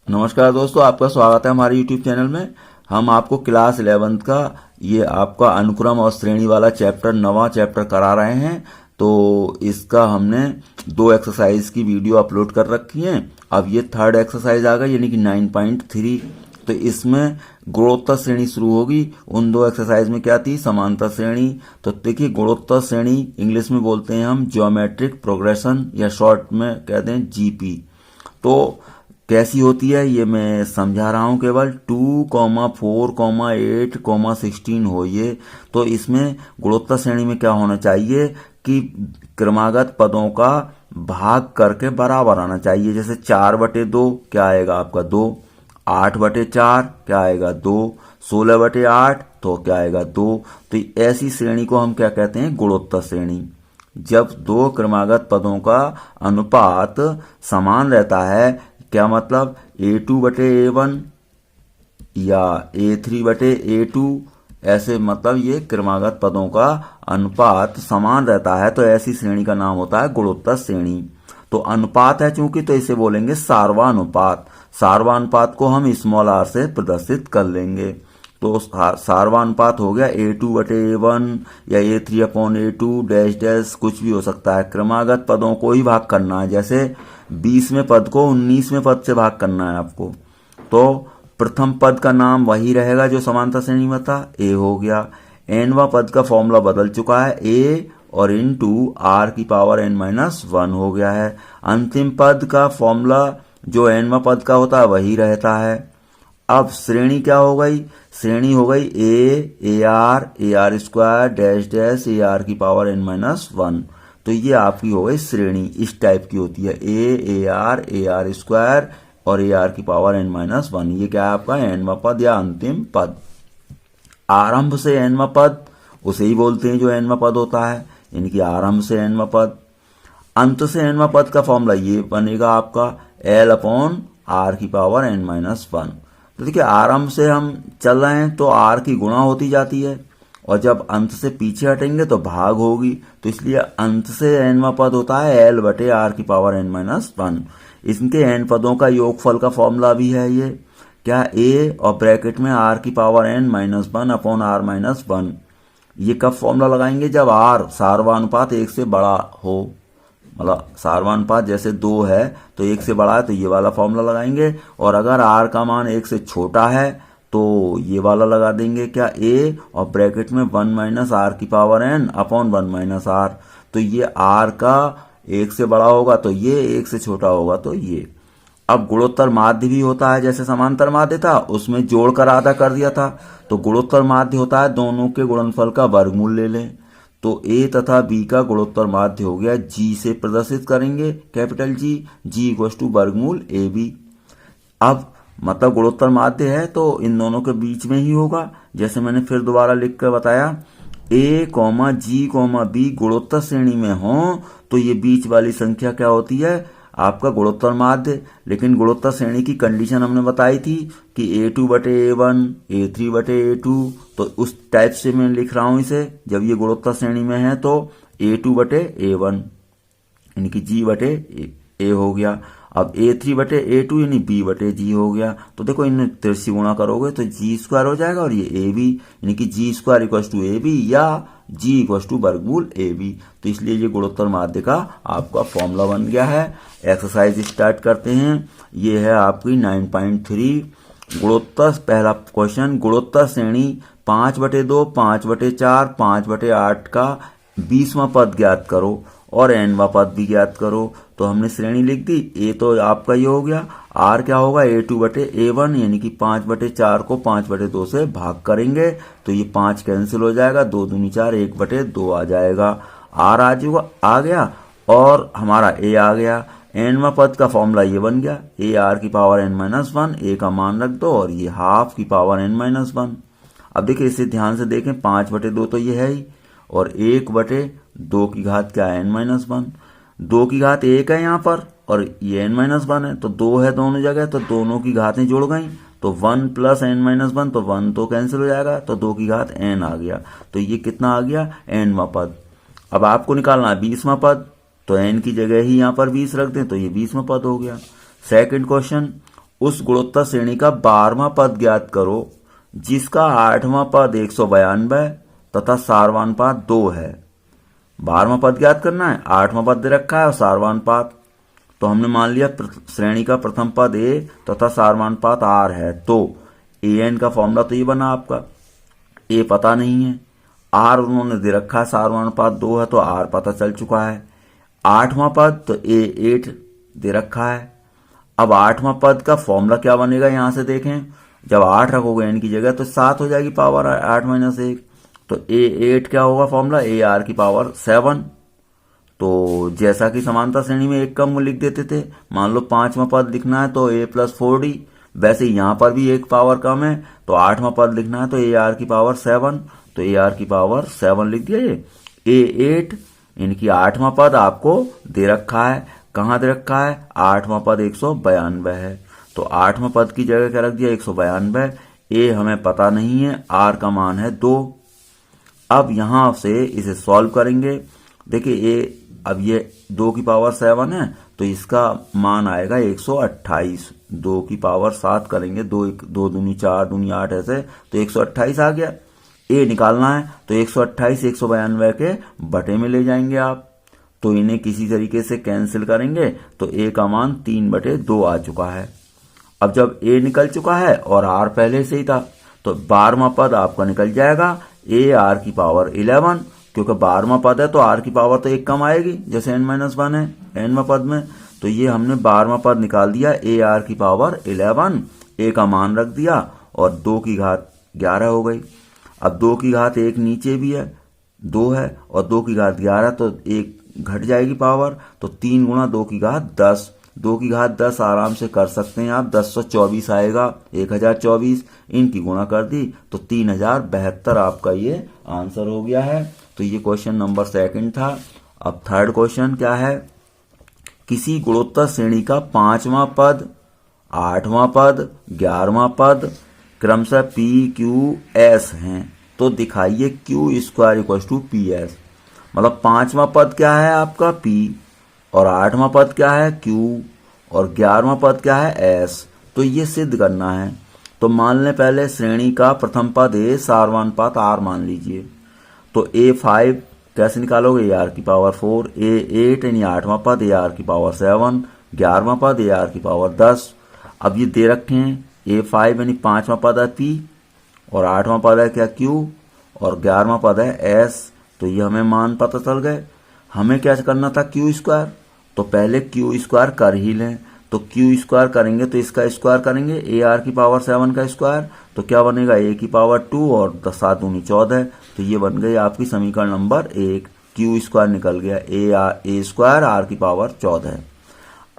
नमस्कार दोस्तों, आपका स्वागत है हमारे YouTube चैनल में। हम आपको क्लास 11th का ये आपका अनुक्रम और श्रेणी वाला चैप्टर, नवा चैप्टर करा रहे हैं। तो इसका हमने 2 एक्सरसाइज की वीडियो अपलोड कर रखी है। अब ये थर्ड एक्सरसाइज आ गई, यानी कि 9.3। तो इसमें गुणोत्तर श्रेणी शुरू होगी। उन 2 एक्सरसाइज में क्या थी? समांतर श्रेणी। तो देखिए, गुणोत्तर श्रेणी इंग्लिश में बोलते हैं हम ज्योमेट्रिक प्रोग्रेशन, या शॉर्ट में कहते हैं जीपी। तो कैसी होती है ये मैं समझा रहा हूं। केवल 2, 4, 8, 16 हो ये। तो इसमें गुणोत्तर श्रेणी में क्या होना चाहिए कि क्रमागत पदों का भाग करके बराबर आना चाहिए। जैसे 4/2 क्या आएगा आपका 2, 8/4 क्या आएगा 2, 16/8 तो क्या आएगा 2। तो ऐसी श्रेणी को हम क्या कहते हैं? गुणोत्तर श्रेणी। जब 2 क्रमागत पदों का अनुपात समान रहता है, क्या मतलब A2/A1 या A3/A2, ऐसे मतलब ये क्रमागत पदों का अनुपात समान रहता है, तो ऐसी श्रेणी का नाम होता है गुणोत्तर श्रेणी। तो अनुपात है चूंकि, तो इसे बोलेंगे सार्वानुपात। सार्वानुपात को हम स्मॉल r से प्रदर्शित कर लेंगे। तो सार्वानुपात हो गया A2/A1 या A3/A2 डैश डैश, कुछ भी हो सकता है। क्रमागत पदों को ही भाग करना है। जैसे 20वें पद को 19वें पद से भाग करना है आपको, तो प्रथम पद का नाम वही रहेगा जो समांतर श्रेणी में था, A हो गया। nवां पद का फॉर्मूला बदल चुका है, A और इनटू r⁻n-1 हो गया है। अंतिम पद का फॉर्मूला जो nवां पद का होता है वही रहता है। अब श्रेणी क्या हो गई? श्रेणी हो गई AR डैश डैश AR⁻n-1। तो ये आपकी हो गई श्रेणी, इस टाइप की होती है। AR और AR⁻n-1। ये क्या है आपका nवां पद या अंतिम पद। आरंभ से nवां पद उसे ही बोलते हैं जो nवां पद होता है, यानी कि आरंभ से nवां पद। अंत से nवां पद का फॉर्मूला ये बनेगा आपका L/r⁻n-1। तो देखिए, आरंभ से हम चल रहे हैं तो r की गुणा होती जाती है, और जब अंत से पीछे हटेंगे तो भाग होगी। तो इसलिए अंत से nवां पद होता है L/r⁻n-1। इनके n पदों का योगफल का फॉर्मूला भी है ये, क्या? A और ब्रैकेट में r⁻n-1/r-1। ये कब फॉर्मूला लगाएंगे? जब r सार्वानुपात 1 से बड़ा हो। मतलब सार्वानुपात जैसे 2 है तो 1 से बड़ा है, तो ये वाला फॉर्मूला लगाएंगे। और अगर r का मान 1 से छोटा है तो ये वाला लगा देंगे, क्या? A और ब्रैकेट में 1 - r⁻n/1 - r। तो ये r का 1 से बड़ा होगा तो ये, 1 से छोटा होगा तो ये। अब गुणोत्तर माध्य भी होता है, जैसे समांतर माध्य था उसमें जोड़कर आधा कर दिया था। तो गुणोत्तर माध्य होता है दोनों के गुणनफल का वर्गमूल ले लें। तो A तथा B का गुणोत्तर माध्य हो गया, G से प्रदर्शित करेंगे, कैपिटल G = वर्गमूल AB। अब मतलब गुणोत्तर माध्य है तो इन दोनों के बीच में ही होगा। जैसे मैंने फिर दोबारा लिख कर बताया, A, G, B गुणोत्तर श्रेणी में हो तो ये बीच वाली संख्या क्या होती है? आपका गुणोत्तर माध्य। लेकिन गुणोत्तर श्रेणी की कंडीशन हमने बताई थी कि A2/A1, A3/A2। तो उस टाइप से मैं लिख रहा हूं इसे। जब ये गुणोत्तर श्रेणी में है तो A2/A1 यानी कि G/A हो गया। अब A3/A2 यानी B/G हो गया। तो देखो, इन्हें तिरछी गुणा करोगे तो G² हो जाएगा, और ये AB यानी कि G² = AB या G = वर्गमूल AB। तो इसलिए ये गुणोत्तर माध्य का आपका फॉर्मूला बन गया है। एक्सरसाइज स्टार्ट करते हैं। ये है आपकी 9.3 गुणोत्तर। पहला क्वेश्चन, गुणोत्तर श्रेणी 5/2, 5/4, 5/8 का 20वां पद ज्ञात करो और nवां पद भी ज्ञात करो। तो हमने श्रेणी लिख दी। A तो आपका ये हो गया, R क्या होगा? A2/A1 यानी कि 5/4 को 5/2 से भाग करेंगे तो ये 5 कैंसिल हो जाएगा, 2 दूनी 4, 1/2 आ जाएगा। R आ गया और हमारा A आ गया। nवां पद का फॉर्मूला ये बन गया, AR⁻n-1। A का मान रख दो और ये ½ अब देखिए, इसे ध्यान से देखें, 5/2 तो ये है ही, और 1/2 की घात क्या है? n-1। 2 की घात 1 है यहाँ पर, और ये n-1 है, तो 2 है दोनों जगह, तो दोनों की घातें जुड़ गई। तो 1 + n-1, तो 1 तो कैंसिल हो जाएगा, तो 2 की घात n आ गया। तो ये कितना आ गया? nवां पद। अब आपको निकालना है 20वां पद, तो n की जगह ही यहाँ पर 20 रख दें तो ये 20वां पद हो गया। सेकंड क्वेश्चन, उस गुणोत्तर श्रेणी का 12वां पद ज्ञात करो जिसका 8वां पद 192 तथा सारवानुपात 2 है। 12वां पद ज्ञात करना है, 8वां पद दे रखा है और सारवानुपात, तो हमने मान लिया श्रेणी का प्रथम पद ए तथा सारवानुपात आर है, तो ए एन का फॉर्मूला तो ये बना आपका। ए पता नहीं है, आर उन्होंने दे रखा है, सारवानुपात 2 है तो आर पता चल चुका है। 8वां पद तो ए 8 दे रखा है। अब 8वां पद का फॉर्मूला क्या बनेगा, यहां से देखें, जब 8 रखोगे एन की जगह तो 7 हो जाएगी पावर 8 - 1, तो ए 8 क्या होगा फॉर्मूला, ए आर की पावर 7। तो जैसा कि समानता श्रेणी में एक कम लिख देते थे, मान लो 5वां पद लिखना है तो a + 4d, वैसे यहां पर भी एक पावर कम है तो 8वां पद लिखना है तो ए आर की पावर 7, तो ए आर की पावर 7 लिख दिया। ये ए 8 इनकी 8वां पद आपको दे रखा है, कहां दे रखा है, 8वां पद 192 है, तो 8वां पद की जगह क्या रख दिया 192। ए हमें पता नहीं है, आर का मान है 2। अब यहां से इसे सॉल्व करेंगे, देखिए ए, अब ये 2 की पावर 7 है तो इसका मान आएगा 128। 2 की पावर 7 करेंगे, 2 दूनी 4 दूनी 8 ऐसे, तो 128 आ गया। ए निकालना है तो 128 192 के बटे में ले जाएंगे आप, तो इन्हें किसी तरीके से कैंसिल करेंगे तो ए का मान 3/2 आ चुका है। अब जब ए निकल चुका है और आर पहले से ही था तो 12वां पद आपका निकल जाएगा ए आर की पावर 11, क्योंकि 12वां पद है तो आर की पावर तो एक कम आएगी, जैसे n-1 है nवां पद में, तो ये हमने 12वां पद निकाल दिया ए आर की पावर 11, ए का मान रख दिया और 2 की घात 11 हो गई। अब 2 की घात 1 नीचे भी है, 2 है, और 2 की घात 11 तो 1 घट जाएगी पावर, तो 3 × 2 की घात 10, 2 की घात 10 आराम से कर सकते हैं आप, 1024 आएगा, 1024, इनकी गुणा कर दी तो 3072 आपका ये आंसर हो गया है। तो ये क्वेश्चन नंबर 2 था। अब थर्ड क्वेश्चन क्या है, किसी गुणोत्तर श्रेणी का 5वां पद, 8वां पद, 11वां पद क्रमशः पी क्यू एस हैं, तो दिखाइए क्यू स्क्वायर = PS। मतलब 5वां पद क्या है आपका P, और 8वां पद क्या है Q, और 11वां पद क्या है S, तो ये सिद्ध करना है। तो मान लें पहले श्रेणी का प्रथम पद A, सारवानुपात R मान लीजिए, तो A5 कैसे निकालोगे, AR की पावर 4, A8 यानी 8वां पद AR की पावर 7, 11वां पद AR की पावर 10। अब ये दे रखे हैं A5 यानी 5वां पद है P, और 8वां पद है क्या Q, और 11वां पद है S, तो ये हमें मान पता चल गए। हमें क्या करना था Q स्क्वायर, तो पहले Q स्क्वायर कर ही लें, तो Q स्क्वायर करेंगे तो इसका स्क्वायर करेंगे AR की पावर 7 का स्क्वायर, तो क्या बनेगा A की पावर 2 और 7 दूनी 14, तो ये बन गई आपकी समीकरण नंबर 1। Q स्क्वायर निकल गया, A स्क्वायर R की पावर 14।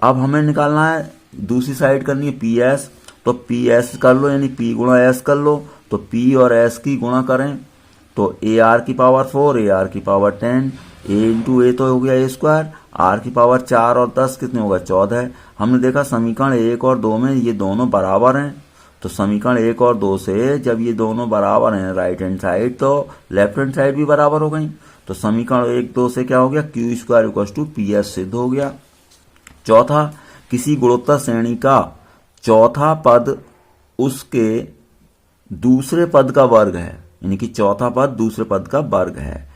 अब हमें निकालना है, दूसरी साइड करनी है PS, तो PS कर लो यानी P × S कर लो, तो P और S की गुणा करें तो AR की पावर 4, AR की पावर 10, A × A तो हो गया A स्क्वायर, R की पावर 4 और 10 कितने होगा 14। हमने देखा समीकरण 1 और 2 में ये दोनों बराबर हैं, तो समीकरण 1 और 2 से जब ये दोनों बराबर हैं राइट हैंड साइड, तो लेफ्ट हैंड साइड भी बराबर हो गई, तो समीकरण 1 2 से क्या हो गया Q स्क्वायर = PS सिद्ध हो गया। चौथा, किसी गुणोत्तर श्रेणी का चौथा पद उसके दूसरे पद का वर्ग है, यानी कि चौथा पद दूसरे पद का वर्ग है,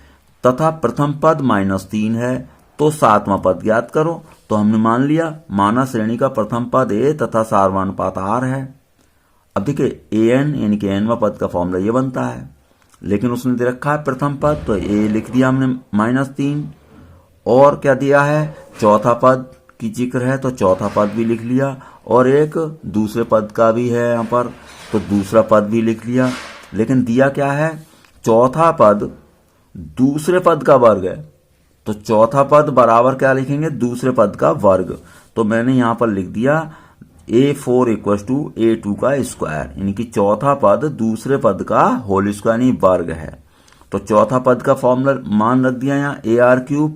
तथा प्रथम पद -3 है, तो 7वां पद ज्ञात करो। तो हमने मान लिया, माना श्रेणी का प्रथम पद A तथा सारवानुपात R है। अब देखिए AN यानी कि nवां पद का फॉर्मूला ये बनता है, लेकिन उसने दे रखा है प्रथम पद, तो A लिख दिया हमने -3, और क्या दिया है चौथा पद की जिक्र है तो चौथा पद भी लिख लिया, और एक दूसरे पद का भी है यहाँ पर, तो दूसरा पद भी लिख लिया। लेकिन दिया क्या है, चौथा पद दूसरे पद का वर्ग है, तो चौथा पद बराबर क्या लिखेंगे, दूसरे पद का वर्ग। तो मैंने यहां पर लिख दिया A4 = A2 का स्क्वायर, यानी कि चौथा पद दूसरे पद का होल स्क्वायर यानी वर्ग है। तो चौथा पद का फॉर्मूला मान रख दिया यहाँ AR3,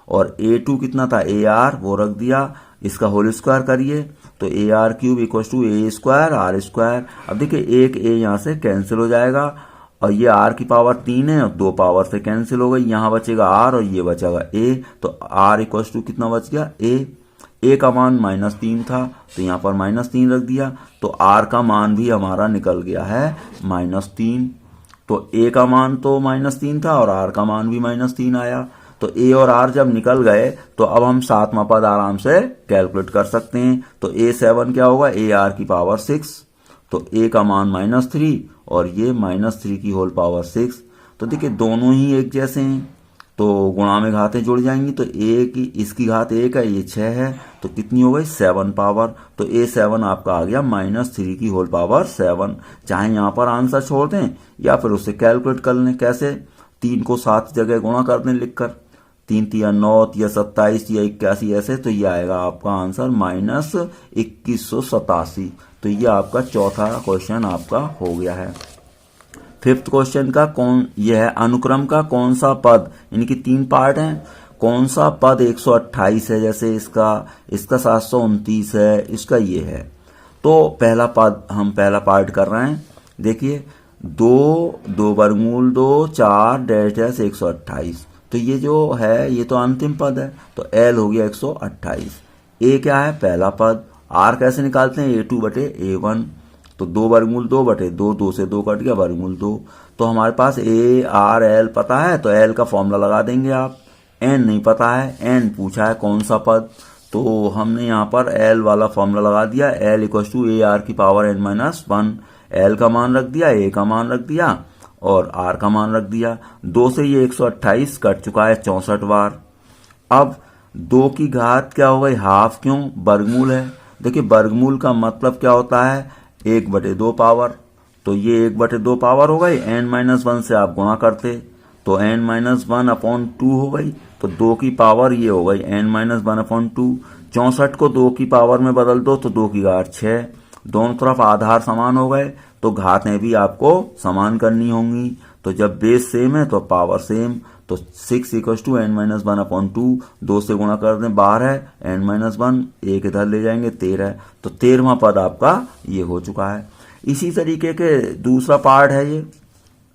और A2 कितना था AR, वो रख दिया, इसका होल स्क्वायर करिए तो AR3 = A square R square. अब देखिए एक A यहाँ से कैंसिल हो जाएगा, और ये R की पावर 3 है और 2 पावर से कैंसिल हो गई, यहाँ बचेगा R और ये बचेगा A, तो R = कितना बच गया A। ए का मान -3 था तो यहाँ पर -3 रख दिया, तो आर का मान भी हमारा निकल गया है -3। तो ए का मान तो -3 था और आर का मान भी -3 आया। तो ए और आर जब निकल गए तो अब हम सातवां पद आराम से कैलकुलेट कर सकते हैं। तो A7 क्या होगा, ए आर की पावर 6, तो ए का मान -3 और ये -3 की होल पावर 6। तो देखिए दोनों ही एक जैसे हैं, तो गुणा में घातें जुड़ जाएंगी। तो ए की इसकी घात 1 है, ये 6 है, तो कितनी हो गई 7 पावर। तो A7 आपका आ गया -3 की होल पावर 7। चाहे यहाँ पर आंसर छोड़ दें या फिर उससे कैलकुलेट कर लें। कैसे, 3 को 7 जगह गुणा कर दें लिखकर, 3 तिया 9 तिया 27 या 81 ऐसे, तो ये आएगा आपका आंसर -2187। तो ये आपका चौथा क्वेश्चन आपका हो गया है। फिफ्थ क्वेश्चन का यह है अनुक्रम का कौन सा पद, इनकी 3 पार्ट हैं, कौन सा पद 128 है, जैसे इसका 729 है, इसका ये है। तो पहला पद हम पहला पार्ट कर रहे हैं। देखिए 2 वर्गमूल 2 4 डैश 128, तो ये जो है ये तो अंतिम पद है, तो L हो गया 128। ए क्या है, पहला पद। आर कैसे निकालते हैं, A2 बटे A1, तो 2 वर्गमूल 2 बटे 2, 2 से 2 कट गया, वर्गमूल 2। तो हमारे पास A R L पता है, तो L का फॉर्मूला लगा देंगे आप। N नहीं पता है, N पूछा है कौन सा पद, तो हमने यहाँ पर L वाला फॉर्मूला लगा दिया, L = AR की पावर n-1। L का मान रख दिया, A का मान रख दिया और R का मान रख दिया। 2 से ये 128 कट चुका है 64 बार। अब 2 की घात क्या हो गई, हाफ, क्यों, वर्गमूल है। देखिए वर्गमूल का मतलब क्या होता है, 1/2 पावर, तो ये 1/2 पावर हो गई। n-1 से आप गुणा करते तो n-1/2 हो गई, तो 2 की पावर ये हो गई n-1/2। 64 को 2 की पावर में बदल दो तो 2 की घात 6, दोनों तरफ आधार समान हो गए, तो घातें भी आपको समान करनी होंगी। तो जब बेस सेम है तो पावर सेम, तो 6 = n-1/2, 2 से गुणा कर दें 12 है, n-1 एक इधर ले जाएंगे 13, तो 13वां पद आपका ये हो चुका है। इसी तरीके के दूसरा पार्ट है ये,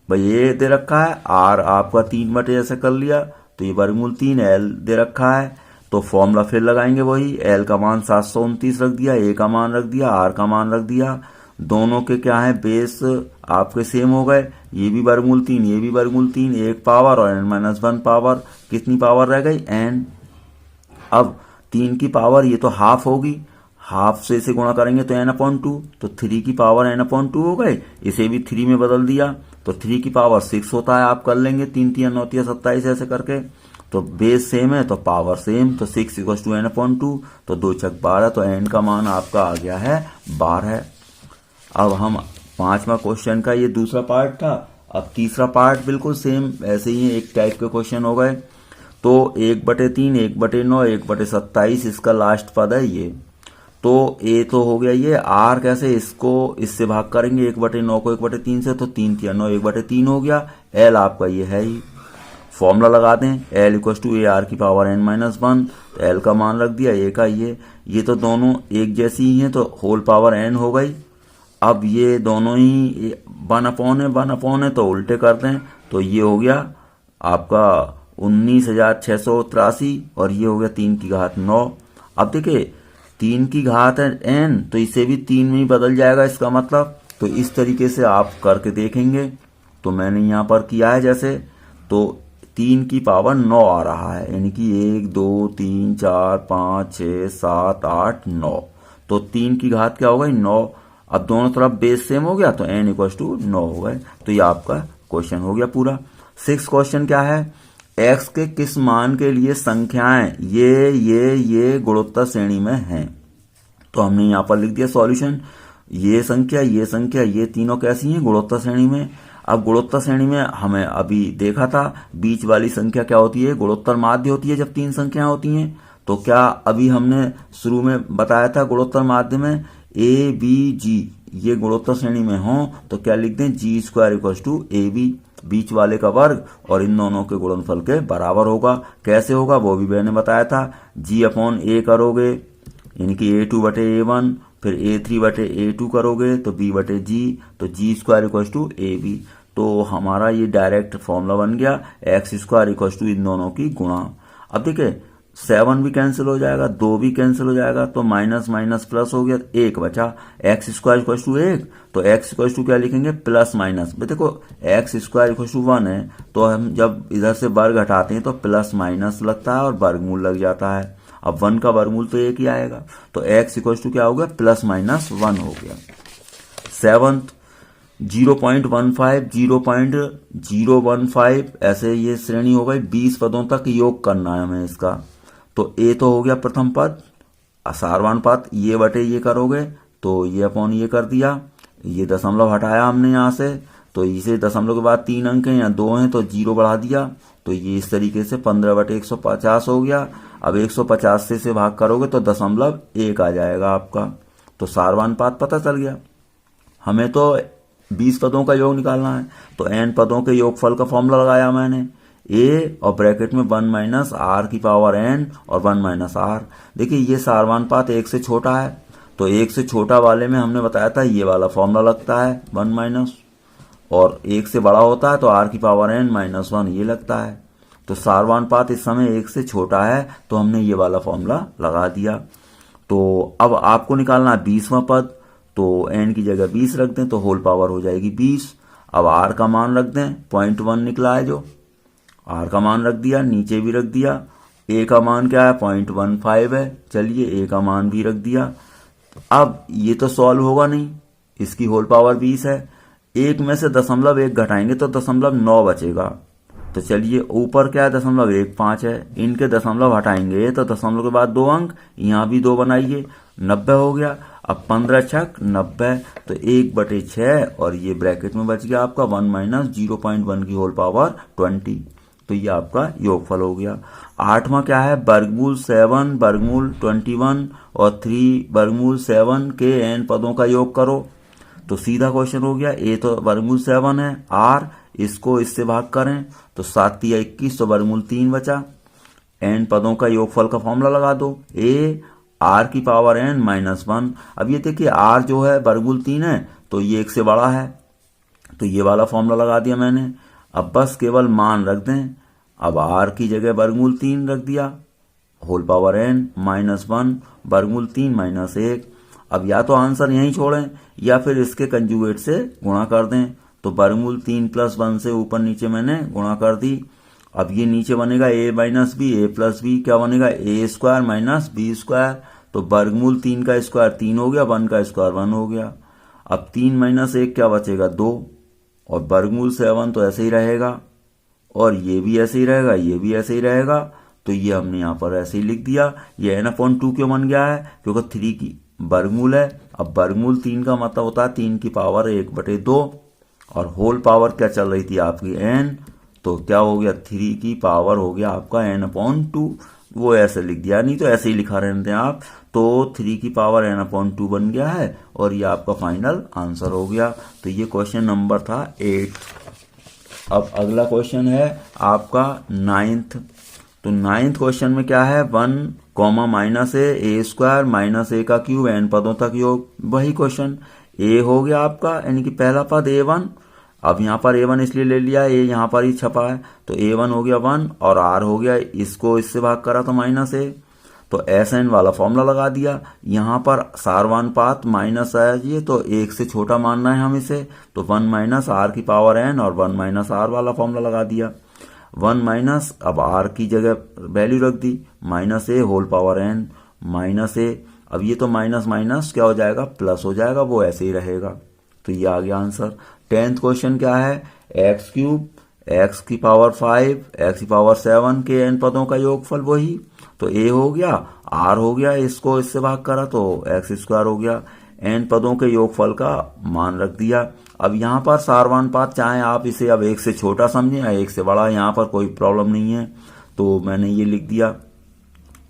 भाई ये दे रखा है, आर आपका 3 बटे ऐसे कर लिया, तो ये वर्गमूल 3, L दे रखा है, तो फॉर्मूला फिर लगाएंगे वही, L का मान 729 रख दिया, A का मान रख दिया, R का मान रख दिया। दोनों के क्या है, बेस आपके सेम हो गए, ये भी वर्गमूल 3 ये भी वर्गमूल 3, 1 पावर और n-1 पावर, कितनी पावर रह गई, n। अब 3 की पावर ये तो हाफ होगी, हाफ से इसे गुणा करेंगे तो n/2, तो 3 की पावर n/2 हो गए, इसे भी 3 में बदल दिया तो 3 की पावर 6 होता है। आप कर लेंगे 3 तिया 9 तिया 27 ऐसे करके, तो बेस सेम है तो पावर सेम, तो 6 = n/2, तो 2 छक 12, तो n का मान आपका आ गया है 12। अब हम 5वां क्वेश्चन का ये दूसरा पार्ट था। अब तीसरा पार्ट बिल्कुल सेम ऐसे ही एक टाइप के क्वेश्चन हो गए। तो 1/3 1/9 1/27 इसका लास्ट पद है ये। तो ए तो हो गया ये, आर कैसे, इसको इससे भाग करेंगे 1/9 को 1/3 से, तो 3 तिया 9 1/3 हो गया। L आपका ये है ही, फॉर्मूला लगा दें, L = AR की पावर n-1, तो L का मान रख दिया, A का ये तो दोनों एक जैसी ही हैं, तो होल पावर n हो गई। अब ये दोनों ही 1/n है, तो उल्टे कर दें, तो ये हो गया आपका 19,683 और ये हो गया 3 की घात 9। अब देखिए 3 की घात है n, तो इसे भी 3 में ही बदल जाएगा इसका मतलब, तो इस तरीके से आप करके देखेंगे। तो मैंने यहाँ पर किया है जैसे, तो 3 की पावर 9 आ रहा है, यानी कि 1 2 3 4 5 6 7 8 9, तो 3 की घात क्या हो गई 9। अब दोनों तरफ बेस सेम हो गया, तो n = 9 हो गए। तो ये आपका क्वेश्चन हो गया पूरा। 6 क्वेश्चन क्या है, x के किस मान के लिए संख्याएं ये गुणोत्तर श्रेणी में हैं। तो हमने यहाँ पर लिख दिया सॉल्यूशन, ये संख्या ये तीनों कैसी हैं, गुणोत्तर श्रेणी में। अब गुणोत्तर श्रेणी में हमें अभी देखा था, बीच वाली संख्या क्या होती है, गुणोत्तर माध्य होती है जब 3 संख्याएं होती हैं। तो क्या अभी हमने शुरू में बताया था, गुणोत्तर माध्य में ABG ये गुणोत्तर श्रेणी में हो तो क्या लिख दें, G² = AB, बीच वाले का वर्ग और इन दोनों के गुणनफल के बराबर होगा। कैसे होगा वो भी मैंने बताया था, G/A करोगे यानी कि A2/A1, फिर A3/A2 करोगे तो B/G, तो G² = AB। तो हमारा ये डायरेक्ट फॉर्मूला बन गया, x² = इन दोनों की गुणा। अब देखिए 7 भी कैंसिल हो जाएगा, 2 भी कैंसिल हो जाएगा, तो माइनस माइनस प्लस हो गया, 1 बचा। एक्स स्क्वायर इक्वल टू 1, तो एक्स इक्वल टू क्या लिखेंगे, प्लस माइनस। देखो एक्स स्क्वायर इक्वल टू 1 है, तो हम जब इधर से वर्ग हटाते हैं तो प्लस माइनस लगता है और वर्गमूल लग जाता है। अब 1 का वर्गमूल तो 1 ही आएगा, तो एक्स इक्वल टू क्या हो गया, प्लस माइनस 1 हो गया। 7th 0.15 0.015 ऐसे ये श्रेणी हो गई, 20 पदों तक योग करना है हमें इसका। तो ए तो हो गया प्रथम पद, सारवानुपात ये बटे ये करोगे तो ये अपॉन ये कर दिया, ये दशमलव हटाया हमने यहाँ से, तो इसे दशमलव के बाद 3 अंक हैं या 2 हैं तो 0 बढ़ा दिया, तो ये इस तरीके से 15/150 हो गया। अब 150 से भाग करोगे तो 0.1 आ जाएगा आपका, तो सारवानुपात पता चल गया। हमें तो 20 पदों का योग निकालना है, तो n पदों के योगफल का फॉर्मूला लगाया मैंने, a और ब्रैकेट में 1 माइनस आर की पावर n और 1 माइनस आर। देखिए ये सारवानुपात 1 से छोटा है, तो 1 से छोटा वाले में हमने बताया था ये वाला फॉर्मूला लगता है 1 माइनस, और 1 से बड़ा होता है तो r की पावर n माइनस 1 ये लगता है। तो सारवानुपात इस समय 1 से छोटा है, तो हमने ये वाला फॉर्मूला लगा दिया। तो अब आपको निकालना है 20वां पद, तो n की जगह 20 रख दें तो होल पावर हो जाएगी 20। अब r का मान रख दें, 0.1 निकला है जो, r का मान रख दिया, नीचे भी रख दिया। a का मान क्या है, 0.15 है, चलिए a का मान भी रख दिया। अब ये तो सॉल्व होगा नहीं, इसकी होल पावर 20 है, 1 में से 0.1 घटाएंगे तो 0.9 बचेगा। तो चलिए ऊपर क्या है 0.15 है, इनके दशमलव हटाएंगे तो दशमलव के बाद 2 अंक, यहाँ भी 2 बनाइए, 90 हो गया। अब 15 छक 90, तो 1/6 और ये ब्रैकेट में बच गया आपका 1 माइनस 0.1 की होल पावर 20, तो ये आपका योगफल हो गया। 8वां क्या है, वर्गमूल 7 वर्गमूल 21 और 3 वर्गमूल 7 के n पदों का योग करो। तो सीधा क्वेश्चन हो गया, a तो वर्गमूल 7 है, r इसको इससे भाग करें तो 7 या 21, तो वर्गमूल 3 बचा। n पदों का योगफल का फॉर्मूला लगा दो, a r की पावर n माइनस 1। अब ये देखिए r जो है वर्गमूल 3 है, तो ये 1 से बड़ा है, तो ये वाला फॉर्मूला लगा दिया मैंने। अब बस केवल मान रख दें, अब r की जगह वर्गमूल 3 रख दिया, होल पावर n माइनस 1 वर्गमूल 3 माइनस 1। अब या तो आंसर यहीं छोड़ें या फिर इसके कंजुगेट से गुणा कर दें, तो वर्गमूल 3 प्लस 1 से ऊपर नीचे मैंने गुणा कर दी। अब ये नीचे बनेगा a minus B, a plus B क्या बनेगा, a square minus B square, तो वर्गमूल 3 का स्क्वायर 3 हो गया, 1 का स्क्वायर 1 हो गया। अब 3 माइनस 1 क्या बचेगा 2, और वर्गमूल 7 तो ऐसे ही रहेगा, और ये भी ऐसे ही रहेगा, ये भी ऐसे ही रहेगा, तो ये हमने यहाँ पर ऐसे ही लिख दिया। ये n/2 क्यों बन गया है, क्योंकि 3 की वर्गमूल है। अब वर्गमूल 3 का मतलब होता है 3 की पावर 1/2, और होल पावर क्या चल रही थी आपकी n, तो क्या हो गया 3 की पावर हो गया आपका n/2, वो ऐसे लिख दिया, नहीं तो ऐसे ही लिखा रहते हैं आप। तो 3 की पावर n/2 बन गया है, और ये आपका फाइनल आंसर हो गया। तो ये क्वेश्चन नंबर था 8। अब अगला क्वेश्चन है आपका 9th। तो 9th क्वेश्चन में क्या है, 1 comma minus A square minus a का क्यूब n पदों तक योग। वही क्वेश्चन, a हो गया आपका यानी कि पहला पद a1, अब यहाँ पर a1 इसलिए ले लिया, a यहाँ पर ही छपा है, तो a1 हो गया 1 और r हो गया, इसको इससे भाग करा तो माइनस a, तो sn वाला फॉर्मूला लगा दिया। यहाँ पर सारवानुपात माइनस है, ये तो 1 से छोटा मानना है हम इसे, तो 1 माइनस r की पावर n और 1 माइनस r वाला फॉर्मूला लगा दिया। 1 माइनस, अब r की जगह वैल्यू रख दी, minus a whole power n minus a। अब ये तो माइनस माइनस क्या हो जाएगा, प्लस हो जाएगा, वो ऐसे ही रहेगा। तो ये आ गया आंसर। 10th क्वेश्चन क्या है, एक्स क्यूब एक्स की पावर 5 एक्स की पावर 7 के n पदों का योगफल वही, तो a हो गया, r हो गया, इसको इससे भाग करा तो एक्स स्क्वायर हो गया, n पदों के योगफल का मान रख दिया। अब यहाँ पर सारवानुपात चाहे आप इसे अब 1 से छोटा समझें या 1 से बड़ा, यहाँ पर कोई प्रॉब्लम नहीं है, तो मैंने ये लिख दिया,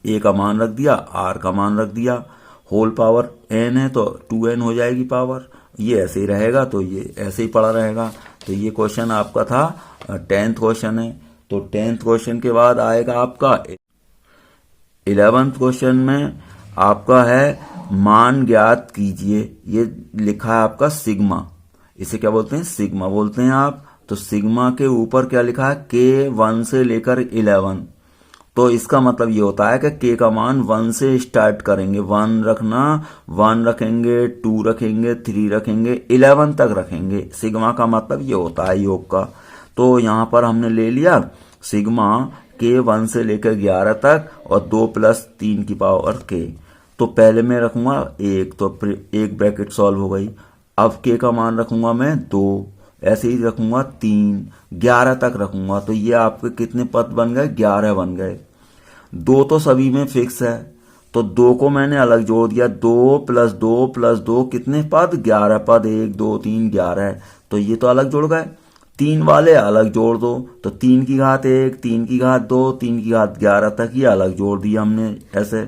a का मान रख दिया, r का मान रख दिया, होल पावर n है तो 2n हो जाएगी पावर, ये ऐसे ही रहेगा, तो ये ऐसे ही पड़ा रहेगा। तो ये क्वेश्चन आपका था 10th क्वेश्चन है। तो 10th क्वेश्चन के बाद आएगा आपका 11th क्वेश्चन में आपका है मान ज्ञात कीजिए। ये लिखा है आपका सिग्मा, इसे क्या बोलते हैं, सिग्मा बोलते हैं आप। तो सिग्मा के ऊपर क्या लिखा है, K 1 से लेकर 11, तो इसका मतलब ये होता है कि k का मान 1 से स्टार्ट करेंगे, 1 रखना, 1 रखेंगे, 2 रखेंगे, 3 रखेंगे, 11 तक रखेंगे। सिग्मा का मतलब ये होता है योग का। तो यहाँ पर हमने ले लिया सिग्मा k 1 से लेकर 11 तक और 2 + 3 की पावर k। तो पहले मैं रखूंगा 1, तो एक ब्रैकेट सॉल्व हो गई। अब k का मान रखूंगा मैं 2, ऐसे ही रखूंगा 3, 11 तक रखूंगा। तो ये आपके कितने पद बन गए? 11 बन गए। 2 तो सभी में फिक्स है, तो 2 को मैंने अलग जोड़ दिया। 2 + 2 + 2 कितने पद? 11 पद। 1 2 3 11 है, तो ये तो अलग जुड़ गए। 3 वाले अलग जोड़ दो, तो 3 की घात 1, 3 की घात 2, 3 की घात 11 तक ये अलग जोड़ दिया हमने ऐसे।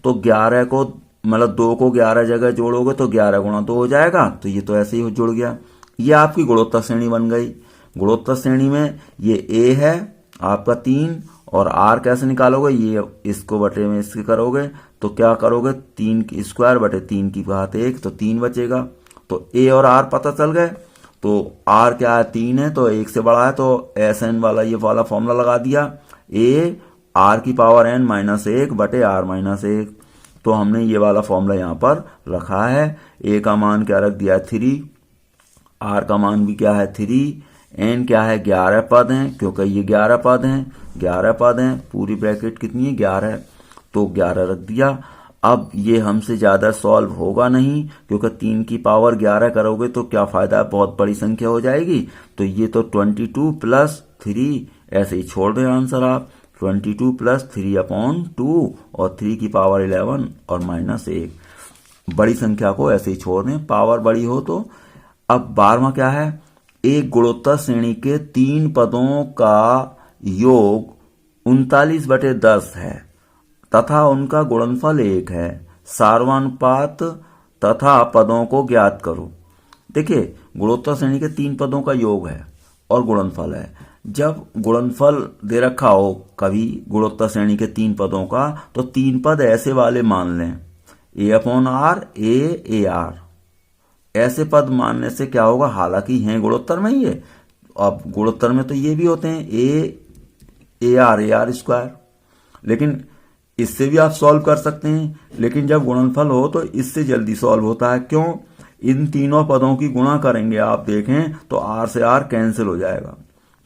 तो 11 को मतलब 2 को 11 जगह जोड़ोगे तो 11 × 2 हो जाएगा, तो ये तो ऐसे ही जुड़ गया। ये आपकी गुणोत्तर श्रेणी बन गई। गुणोत्तर श्रेणी में ये a है आपका 3, और r कैसे निकालोगे? ये इसको बटे में इसके करोगे तो क्या करोगे? 3 की स्क्वायर बटे 3 की घात 1, तो 3 बचेगा। तो a और r पता चल गए। तो r क्या है? 3 है, तो 1 से बड़ा है, तो SN वाला ये वाला फॉर्मूला लगा दिया, a r⁻n-1 बटे r-1। तो हमने ये वाला फॉर्मूला यहाँ पर रखा है। a का मान क्या रख दिया? 3, r का मान भी क्या है? 3, n क्या है? 11 पद हैं, क्योंकि ये 11 पद हैं, 11 पद हैं। पूरी ब्रैकेट कितनी है? 11, तो 11 रख दिया। अब ये हमसे ज्यादा सॉल्व होगा नहीं, क्योंकि 3 की पावर 11 करोगे तो क्या फायदा है, बहुत बड़ी संख्या हो जाएगी। तो ये तो 22 + 3 ऐसे ही छोड़ दें आंसर आप। 22 + 3/2 और 3 की पावर 11 और -1। बड़ी संख्या को ऐसे ही छोड़ दें, पावर बड़ी हो तो। अब 12वां क्या है? एक गुणोत्तर श्रेणी के 3 पदों का योग 39/10 है तथा उनका गुणनफल 1 है। सार्वनुपात तथा पदों को ज्ञात करो। देखिए, गुणोत्तर श्रेणी के 3 पदों का योग है और गुणनफल है। जब गुणनफल दे रखा हो कभी गुणोत्तर श्रेणी के 3 पदों का, तो 3 पद ऐसे वाले मान लें, a/r, a/ar। ऐसे पद मानने से क्या होगा? हालांकि हैं गुणोत्तर में ये, अब गुणोत्तर में तो ये भी होते हैं a/r लेकिन इससे भी आप सॉल्व कर सकते हैं। लेकिन जब गुणनफल हो तो इससे जल्दी सॉल्व होता है। क्यों? इन तीनों पदों की गुणा करेंगे, आप देखें तो r से r कैंसिल हो जाएगा।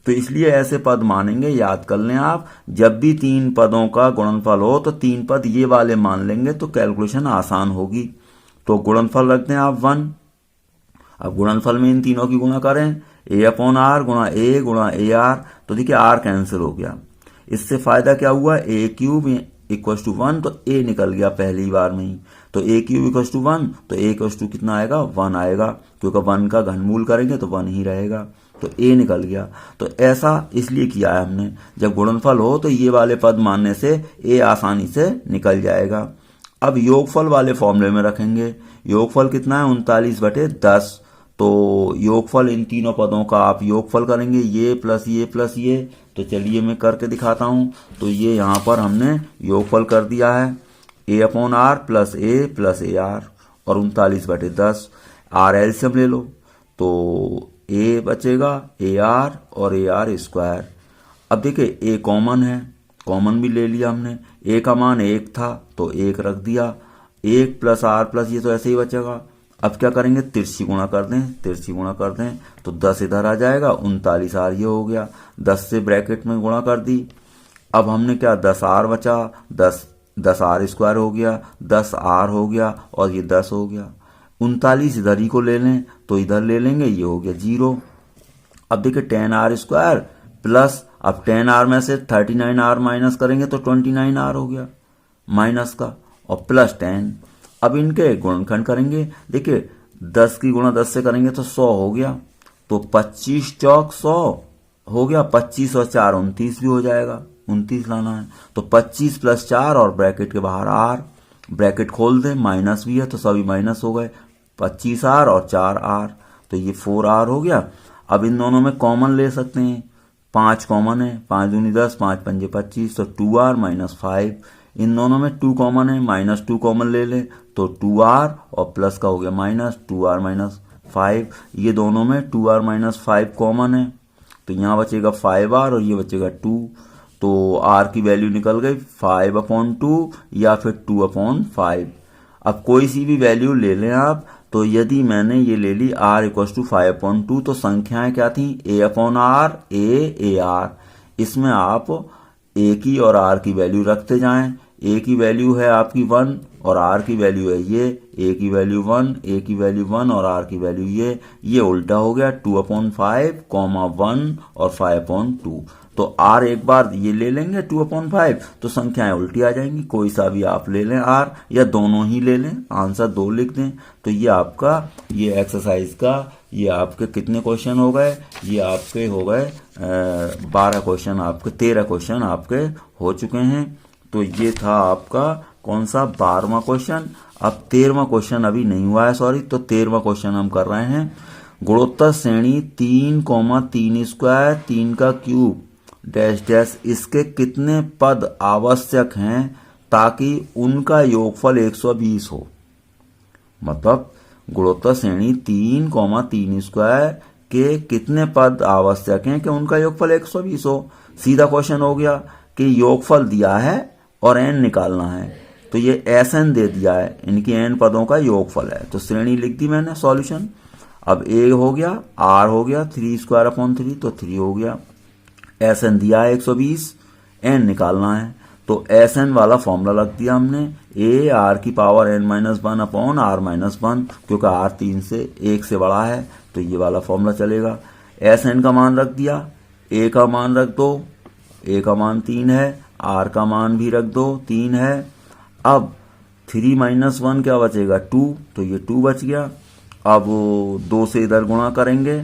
तो इसलिए ऐसे पद मानेंगे, याद कर लें आप। जब भी 3 पदों का गुणनफल हो तो 3 पद ये वाले मान लेंगे, तो कैलकुलेशन आसान होगी। तो गुणनफल रखते हैं आप 1। अब गुणनफल में इन तीनों की गुणा करें, a/r × a × ar, तो देखिए r कैंसिल हो गया। इससे फायदा क्या हुआ? a³ = 1, तो a निकल गया पहली बार में ही। तो a³ = 1, तो a कितना आएगा? 1 आएगा, क्योंकि 1 का घनमूल करेंगे तो 1 ही रहेगा। तो a निकल गया। तो ऐसा इसलिए किया है हमने, जब गुणनफल हो तो ये वाले पद मानने से a आसानी से निकल जाएगा। अब योगफल वाले फॉर्मूले में रखेंगे। योगफल कितना है? 39/10। तो योगफल इन तीनों पदों का आप योगफल करेंगे, ये प्लस ये। तो चलिए मैं करके दिखाता हूं। तो ये यहाँ पर हमने योगफल कर दिया है, a/r + a + ar और 39/10। r एलसीएम ले लो, तो a बचेगा ar और ar²। अब देखिए a कॉमन है, कॉमन भी ले लिया हमने। a का मान 1 था तो 1 रख दिया, 1 + r+ ये तो ऐसे ही बचेगा। अब क्या करेंगे? तिरछी गुणा कर दें, तो 10 इधर आ जाएगा, 39r ये हो गया। 10 से ब्रैकेट में गुणा कर दी। अब हमने क्या? 10r बचा, 10r² हो गया, 10r हो गया और ये 10 हो गया। 39 इधर ही को ले लें, तो इधर ले लेंगे, ये हो गया 0। अब देखिए 10r² प्लस, अब 10r में से 39r माइनस करेंगे तो 29r हो गया माइनस का, और +10। अब इनके गुणनखंड करेंगे। देखिए 10 की गुणा 10 से करेंगे तो 100 हो गया, तो 25 चौक 100 हो गया। 25 और 4 29 भी हो जाएगा, 29 लाना है। तो 25 + 4 और ब्रैकेट के बाहर r, ब्रैकेट खोल दें, माइनस भी है तो सभी माइनस हो गए। 25r और 4r, तो ये 4r हो गया। अब इन दोनों में कॉमन ले सकते हैं, 5 कॉमन है, 5 दूनी 10, 5 पंजे 25, तो 2r - 5। इन दोनों में 2 कॉमन है, -2 कॉमन ले ले तो 2r और प्लस का हो गया माइनस, 2r - 5। ये दोनों में 2r - 5 कॉमन है, तो यहाँ बचेगा 5r और ये बचेगा 2। तो आर की वैल्यू निकल गई 5/2 या फिर 2/5। अब कोई सी भी वैल्यू ले लें आप, तो यदि मैंने ये ले ली r इक्वल टू 5/2, तो संख्याएं क्या थी, a/r, a/r। इसमें आप a की और r की वैल्यू रखते जाएं। a की वैल्यू है आपकी 1 और r की वैल्यू है ये, a की वैल्यू 1, a की वैल्यू 1 और r की वैल्यू ये उल्टा हो गया 2/5, 1 और 5/2। तो r एक बार ये ले लेंगे 2/5, तो संख्याएं उल्टी आ जाएंगी। कोई सा भी आप ले लें r, या दोनों ही ले लें, आंसर 2 लिख दें। तो ये आपका ये एक्सरसाइज का ये आपके कितने क्वेश्चन हो गए, ये आपके हो गए 12 क्वेश्चन, आपके 13 क्वेश्चन आपके हो चुके हैं। तो ये था आपका कौन सा 12वां क्वेश्चन। अब 13वां क्वेश्चन अभी नहीं हुआ है, सॉरी। तो 13वां क्वेश्चन हम कर रहे हैं। गुणोत्तर श्रेणी 3, 3² 3 का क्यूब डैश डैश, इसके कितने पद आवश्यक हैं ताकि उनका योगफल 120 हो। मतलब गुणोत्तर श्रेणी 3, 3² के कितने पद आवश्यक हैं कि उनका योगफल 120 हो। सीधा क्वेश्चन हो गया कि योगफल दिया है और n निकालना है, तो ये Sn दे दिया है, इनकी n पदों का योगफल है। तो श्रेणी लिख दी मैंने, सॉल्यूशन। अब a हो गया, r हो गया 3/3, तो 3 हो गया। Sn दिया है 120, n निकालना है, तो Sn वाला फॉर्मूला रख दिया हमने, a r की पावर n-1 अपॉन r-1, क्योंकि r 3 से 1 से बड़ा है, तो ये वाला फॉर्मूला चलेगा। Sn का मान रख दिया, a का मान रख दो, a का मान 3 है, r का मान भी रख दो 3 है। अब 3 - 1 क्या बचेगा, 2, तो ये 2 बच गया। अब 2 से इधर गुणा करेंगे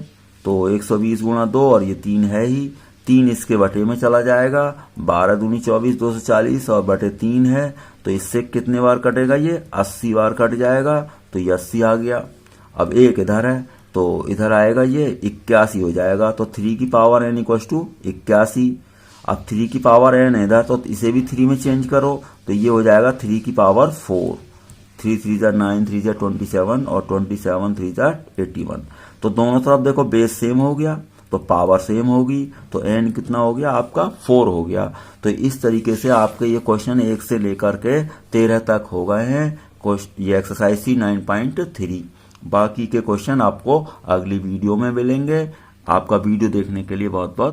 तो 120 गुणा 2, और ये 3 है ही, 3 इसके बटे में चला जाएगा, 12 दूनी 24, 240 और बटे 3 है, तो इससे कितने बार कटेगा, ये 80 बार कट जाएगा, तो ये 80 आ गया। अब एक इधर है, तो इधर आएगा ये 81 हो जाएगा। तो 3 की पावर n इक्वल टू 81। अब 3 की पावर n है इधर, तो इसे भी 3 में चेंज करो, तो ये हो जाएगा 3 की पावर 4। 3 3 9, 3 27 और 27 3 81। तो दोनों तरफ देखो बेस सेम हो गया, तो पावर सेम होगी, तो n कितना हो गया आपका 4 हो गया। तो इस तरीके से आपके ये क्वेश्चन 1 से लेकर के 13 तक हो गए हैं। ये एक्सरसाइज थी 9.3। बाकी के क्वेश्चन आपको अगली वीडियो में मिलेंगे। आपका वीडियो देखने के लिए बहुत बहुत